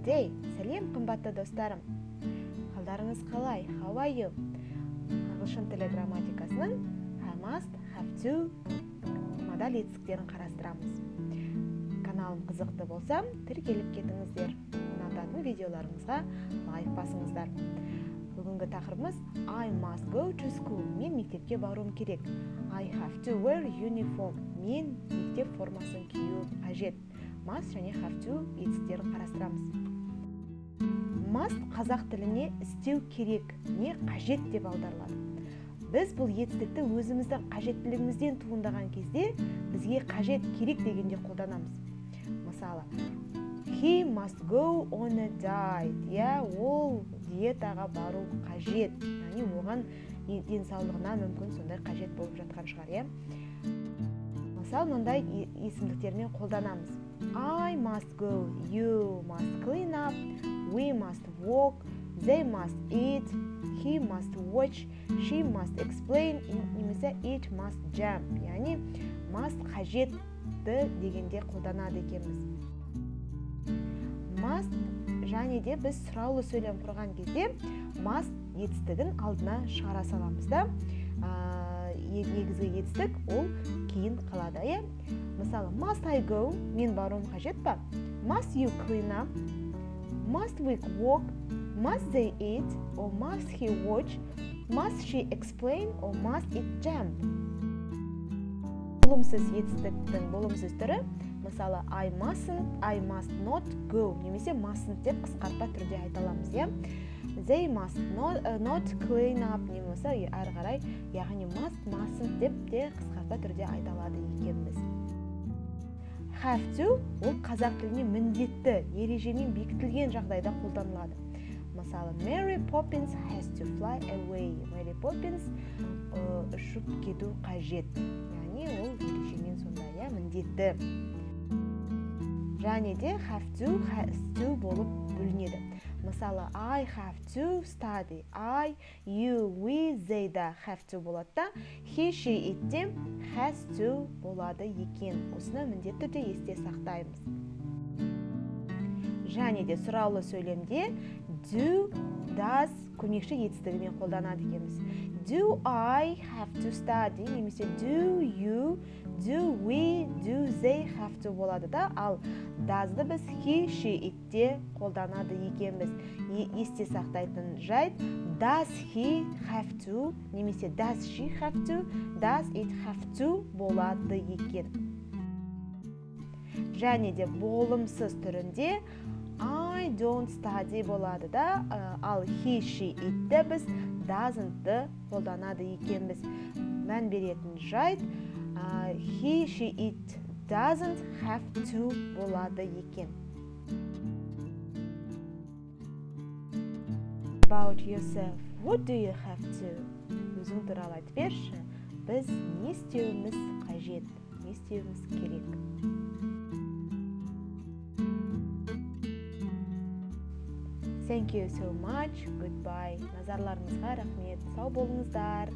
Good day. Сәлем, қымбатты достарым. Қалдарыңыз қалай? How are you? Ағылшын тілі грамматикасының I must, have to модаль етістіктерін қарастырамыз. Каналым қызықты болса, тіркеліп кетіңіздер. Ұнататын видеоларымызға лайк басыңыздар. Бүгінгі тақырыбымыз I must go to school. Мен мектепке баруым керек. I have to wear uniform. Мен мектеп формасын кию қажет. Must және have to етістіктерін қарастырамыз. Must қазақ тіліне істеу керек, не қажет деп аударылады. Біз бұл етістікті өзіміздің қажеттілігімізден туындаған кезде бізге қажет, керек дегенде қолданамыз. Мысалы, he must go on a diet. Ол диетаға бару қажет. Яғни оған денсаулығына мүмкін сондай қажет болып жатқан шығар, Мысалы, мынандай есімдіктермен қолданамыз. I must go, you must clean up, we must walk, they must eat, he must watch, she must explain, немесе it must jump. Яғни must қажетті дегенде қолданады екенбіз. Must және де біз сұраулы сөйлем құрған кезде must етістігін алдына шығара саламыз да. Негізгі етістік ол кейін қалады, Мысалы, must I go? Мен баруым қажет па? Must you clean up? Must we walk? Must they eat? Or must he watch? Must she explain? Or must it jump? Болымсыз етістіктің болымсыз түрі, мысалы, I mustn't, I must not go, немесе mustn't деп қысқартпа түрде айталамыз, They must not clean up, немесе ары қарай, яғни mustn't деп де қысқартпа түрде айталады екенбіз. Have to ол қазақ тіліне міндетті, ережемен бекітілген жағдайда қолданылады. Мысалы, Mary Poppins has to fly away. Mary Poppins ұшып кету қажет. Яғни ол ережемен сондай, міндетті. Және де have to, has to болып бөлінеді. Мысалы, I have to study. I, you, we, they да have to болады да. He, she, it де has to болады екен. Осыны міндетті түрде есте сақтаймыз. Және де сұраулы сөйлемде do, does көмекші етістігімен қолданады екенбіз. Do I have to study? Немесе do you, do we, do they have to болады да. Ал does'ды біз he, she, it де қолданады екенбіз. Есте сақтайтын жайт does he have to, немесе does she have to, does it have to болады екен. Және де болымсыз түрінде I don't study болады да. Ал he, she, it де біз doesn't-ды қолданады екенбіз. Мән беретін жайт he, she, it doesn't have to болады екен. About yourself, what do you have to? Өзің туралы айтып берші. Біз не істеуіміз қажет, не істеуіміз керек. Thank you so much. Goodbye. Назарларыңызға рахмет. Сау болыңыздар.